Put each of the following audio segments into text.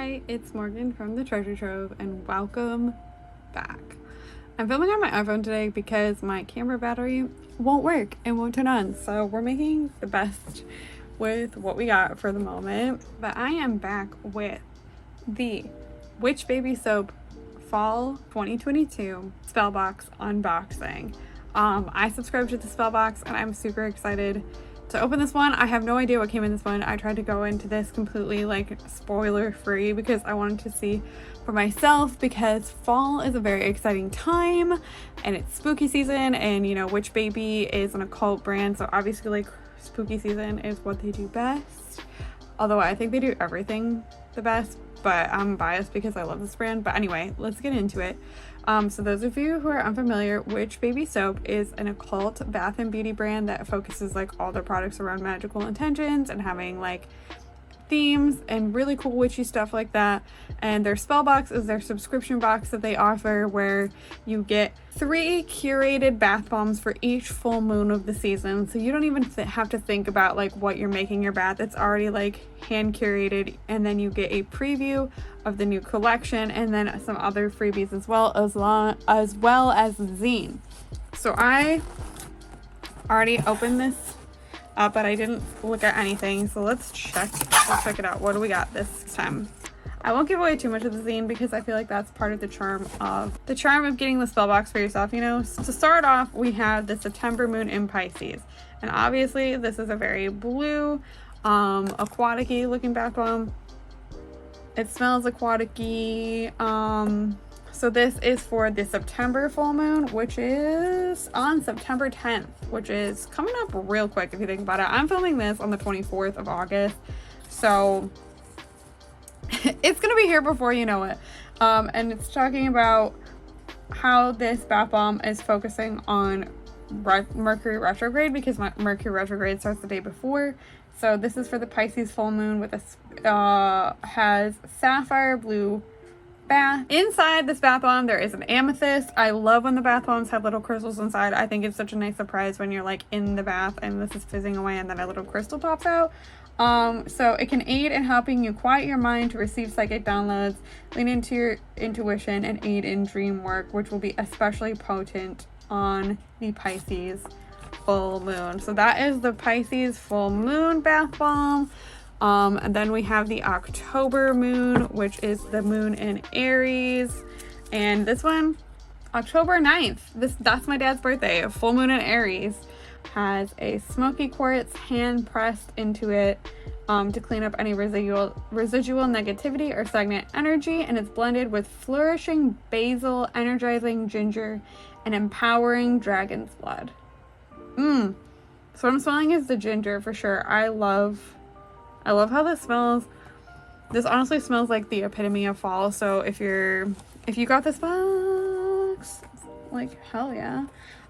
Hi, it's Morgan from the Treasure Trove and welcome back. I'm filming on my iPhone today because my camera battery won't work and won't turn on, so we're making the best with what we got for the moment. But I am back with the Witch Baby Soap Fall 2022 Spellbox unboxing. I subscribed to the Spellbox and I'm super excited to open this one. I have no idea what came in this one. I tried to go into this completely like spoiler free because I wanted to see for myself, because fall is a very exciting time and it's spooky season, and you know, Witch Baby is an occult brand, so obviously like spooky season is what they do best, although I think they do everything the best, but I'm biased because I love this brand. But anyway, let's get into it. So those of you who are unfamiliar, Witch Baby Soap is an occult bath and beauty brand that focuses like all their products around magical intentions and having like themes and really cool witchy stuff like that. And their spell box is their subscription box that they offer, where you get 3 curated bath bombs for each full moon of the season, so you don't even have to think about like what you're making your bath. It's already like hand curated, and then you get a preview of the new collection and then some other freebies as well as the zine. So I already opened this up, but I didn't look at anything, so let's check it out. What do we got this time? I won't give away too much of the zine because I feel like that's part of the charm of getting the spell box for yourself, you know. So to start off, we have the September moon in Pisces, and obviously this is a very blue aquatic-y looking bath bomb. It smells aquatic-y. So this is for the September full moon, which is on September 10th, which is coming up real quick if you think about it. I'm filming this on the 24th of August, so it's gonna be here before you know it. And it's talking about how this bath bomb is focusing on Mercury retrograde, because Mercury retrograde starts the day before. So this is for the Pisces full moon with a has sapphire blue bath. Inside this bath bomb there is an amethyst. I love when the bath bombs have little crystals inside. I think it's such a nice surprise when you're like in the bath and this is fizzing away and then a little crystal pops out. So it can aid in helping you quiet your mind to receive psychic downloads, lean into your intuition, and aid in dream work, which will be especially potent on the Pisces full moon. So that is the Pisces full moon bath bomb. And then we have the October moon, which is the moon in Aries, and this one, October 9th, that's my dad's birthday. A full moon in Aries has a smoky quartz hand pressed into it to clean up any residual negativity or stagnant energy, and it's blended with flourishing basil, energizing ginger, and empowering dragon's blood. So what I'm smelling is the ginger for sure. I love how this smells. This honestly smells like the epitome of fall. So if you got this box, like hell yeah.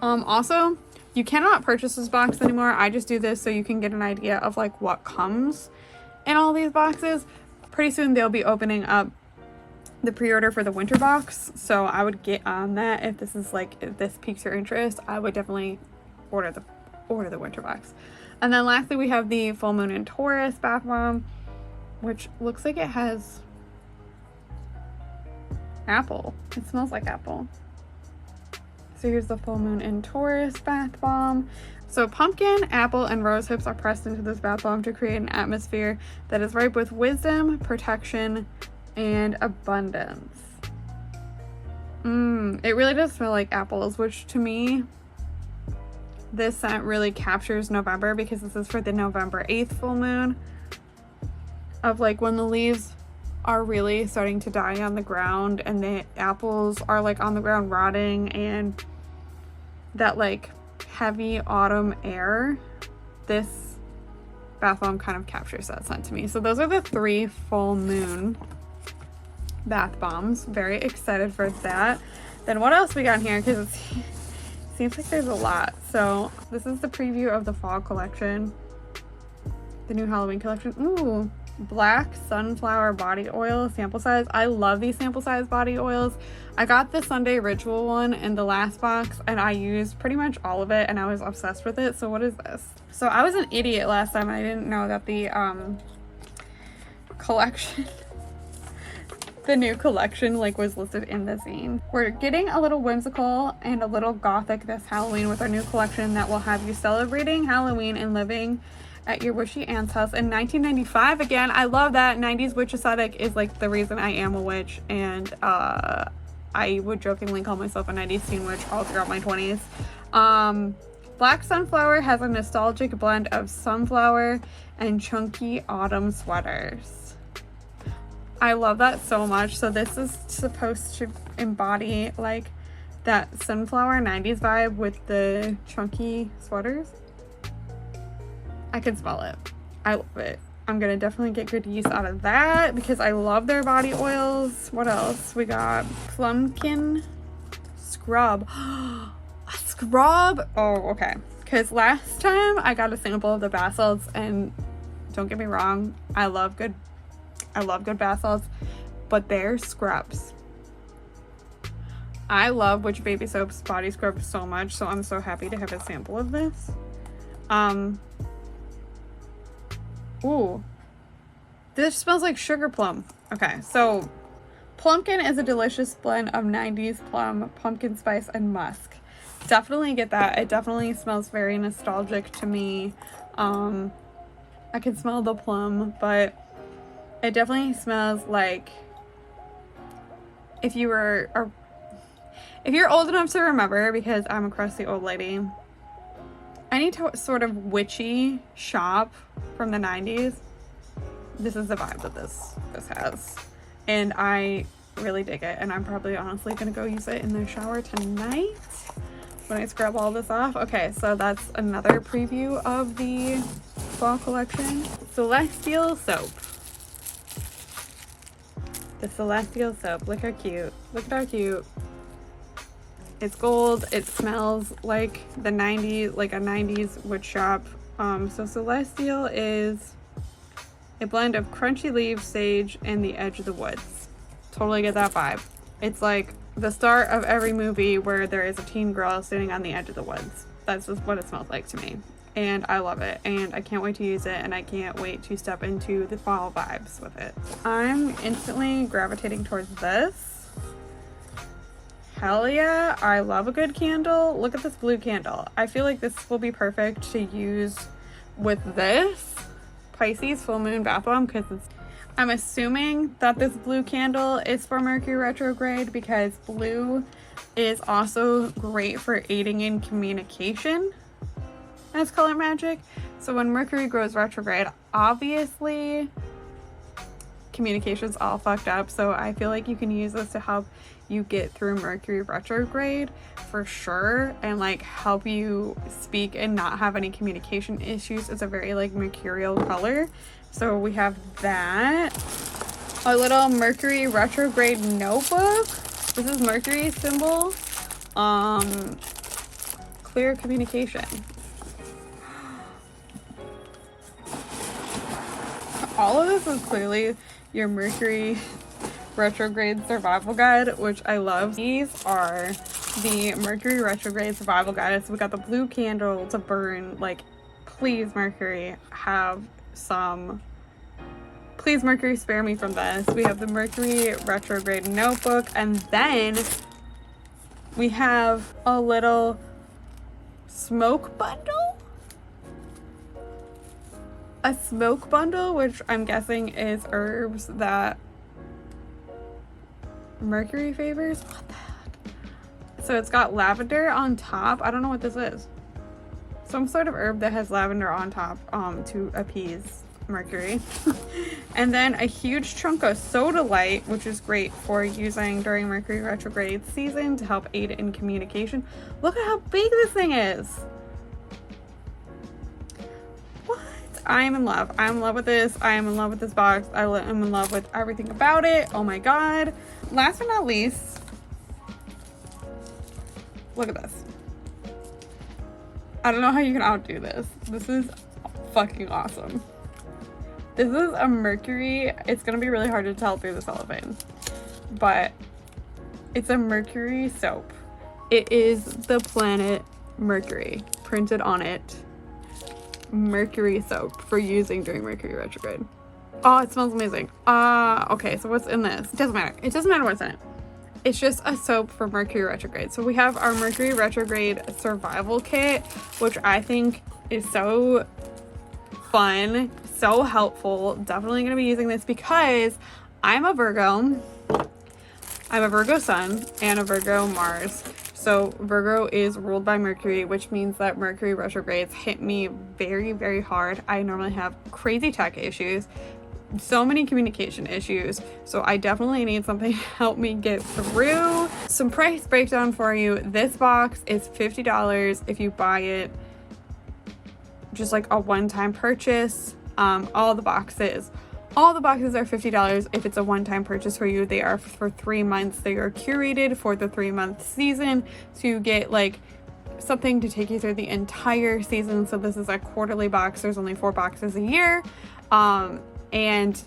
Also, you cannot purchase this box anymore. I just do this so you can get an idea of like what comes in all these boxes. Pretty soon they'll be opening up the pre-order for the winter box, so I would get on that. If this piques your interest, I would definitely order the winter box. And then lastly, we have the full moon in Taurus bath bomb, which looks like it has apple. It smells like apple. So here's the full moon in Taurus bath bomb. So pumpkin, apple, and rose hips are pressed into this bath bomb to create an atmosphere that is ripe with wisdom, protection, and abundance. It really does smell like apples, which to me, this scent really captures November, because this is for the November 8th full moon, of like when the leaves are really starting to die on the ground and the apples are like on the ground rotting, and that like heavy autumn air. This bath bomb kind of captures that scent to me. So those are the 3 full moon bath bombs. Very excited for that. Then what else we got in here, because it seems like there's a lot. So this is the preview of the fall collection, the new Halloween collection. Ooh, black sunflower body oil sample size. I love these sample size body oils. I got the Sunday Ritual one in the last box and I used pretty much all of it and I was obsessed with it. So what is this? So I was an idiot last time. I didn't know that the collection the new collection like was listed in the zine. We're getting a little whimsical and a little gothic this Halloween with our new collection that will have you celebrating Halloween and living at your witchy aunt's house in 1995. Again, I love that 90s witch aesthetic is like the reason I am a witch, and I would jokingly call myself a 90s teen witch all throughout my 20s. Black Sunflower has a nostalgic blend of sunflower and chunky autumn sweaters. I love that so much. So this is supposed to embody like that sunflower 90s vibe with the chunky sweaters. I can smell it. I love it. I'm gonna definitely get good use out of that because I love their body oils. What else? We got Plumpkin Scrub. A scrub? Oh, okay. Because last time I got a sample of the bath salts, and don't get me wrong, I love good bath salts, but they're scrubs. I love Witch Baby Soap's body scrub so much, so I'm so happy to have a sample of this. Ooh, this smells like sugar plum. Okay, so Plumpkin is a delicious blend of 90s plum, pumpkin spice, and musk. Definitely get that. It definitely smells very nostalgic to me. I can smell the plum, but it definitely smells like if you're old enough to remember, because I'm a crusty old lady, any sort of witchy shop from the 90s, this is the vibe that this has. And I really dig it. And I'm probably honestly gonna go use it in the shower tonight when I scrub all this off. Okay, so that's another preview of the fall collection. Celestial Soap. The Celestial Soap. Look how cute. Look at how cute. It's gold. It smells like the 90s, like a 90s wood shop. So Celestial is a blend of crunchy leaves, sage, and the edge of the woods. Totally get that vibe. It's like the start of every movie where there is a teen girl sitting on the edge of the woods. That's just what it smells like to me. And I love it. And I can't wait to use it. And I can't wait to step into the fall vibes with it. I'm instantly gravitating towards this. Hell yeah, I love a good candle. Look at this blue candle. I feel like this will be perfect to use with this Pisces full moon bath bomb, because I'm assuming that this blue candle is for Mercury retrograde, because blue is also great for aiding in communication as color magic. So when Mercury goes retrograde, obviously communication's all fucked up, so I feel like you can use this to help you get through Mercury retrograde for sure, and like help you speak and not have any communication issues. It's a very like mercurial color. So we have that. A little Mercury retrograde notebook. This is Mercury's symbol. Clear communication. All of this is clearly your Mercury retrograde survival guide, which I love. These are the Mercury retrograde survival guide. So we got the blue candle to burn. Like, please Mercury, have some. Please Mercury, spare me from this. We have the Mercury retrograde notebook, and then we have a little smoke bundle. A smoke bundle, which I'm guessing is herbs that Mercury favors. What the heck? So it's got lavender on top. I don't know what this is. Some sort of herb that has lavender on top to appease Mercury. And then a huge chunk of soda light, which is great for using during Mercury retrograde season to help aid in communication. Look at how big this thing is. What? I am in love. I am in love with this. I am in love with this box. I am in love with everything about it. Oh my god. Last but not least, look at this. I don't know how you can outdo this. This is fucking awesome. This is a Mercury. It's gonna be really hard to tell through the cellophane, but it's a Mercury soap. It is the planet Mercury printed on it. Mercury soap for using during Mercury retrograde. Oh, it smells amazing. Okay, so what's in this? It doesn't matter. It doesn't matter what's in it. It's just a soap for Mercury retrograde. So we have our Mercury retrograde survival kit, which I think is so fun, so helpful. Definitely going to be using this because I'm a Virgo. I'm a Virgo sun and a Virgo Mars. So Virgo is ruled by Mercury, which means that Mercury retrogrades hit me very, very hard. I normally have crazy tech issues, so many communication issues. So I definitely need something to help me get through. Some price breakdown for you. This box is $50 if you buy it just like a one-time purchase. All the boxes are $50 if it's a one-time purchase for you. They are for 3 months. They are curated for the 3-month season, so you get like something to take you through the entire season. So this is a quarterly box. There's only 4 boxes a year. And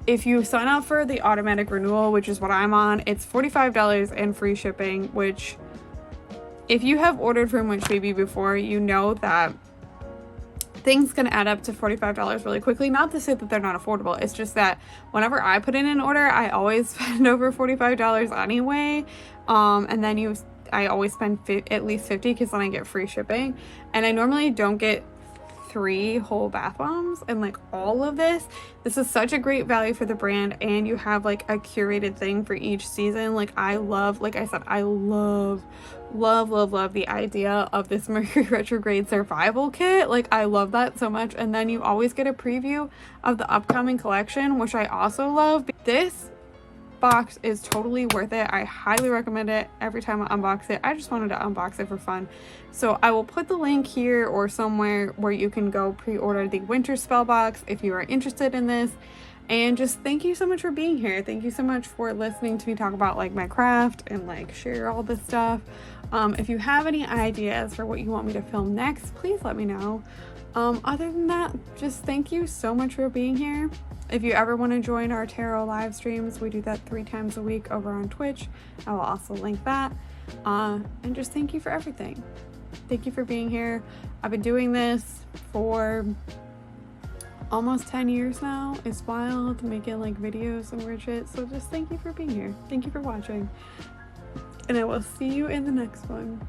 if you sign up for the automatic renewal, which is what I'm on, it's $45 and free shipping, which if you have ordered from Witch Baby before, you know that things can add up to $45 really quickly. Not to say that they're not affordable. It's just that whenever I put in an order, I always spend over $45 anyway. And then I always spend at least $50 because then I get free shipping. And I normally don't get 3 whole bath bombs and like all of this. This is such a great value for the brand, and you have like a curated thing for each season. Like I love, like I said, I love the idea of this Mercury retrograde survival kit. Like I love that so much. And then you always get a preview of the upcoming collection, which I also love. This box is totally worth it. I highly recommend it. Every time I unbox it, I just wanted to unbox it for fun. So I will put the link here or somewhere where you can go pre-order the winter spell box if you are interested in this. And just thank you so much for being here. Thank you so much for listening to me talk about like my craft and like share all this stuff. If you have any ideas for what you want me to film next, please let me know. Other than that, just thank you so much for being here. If you ever want to join our tarot live streams, we do that 3 times a week over on Twitch. I will also link that. And just thank you for everything. Thank you for being here. I've been doing this for almost 10 years now. It's wild making like videos and weird shit. So just thank you for being here. Thank you for watching. And I will see you in the next one.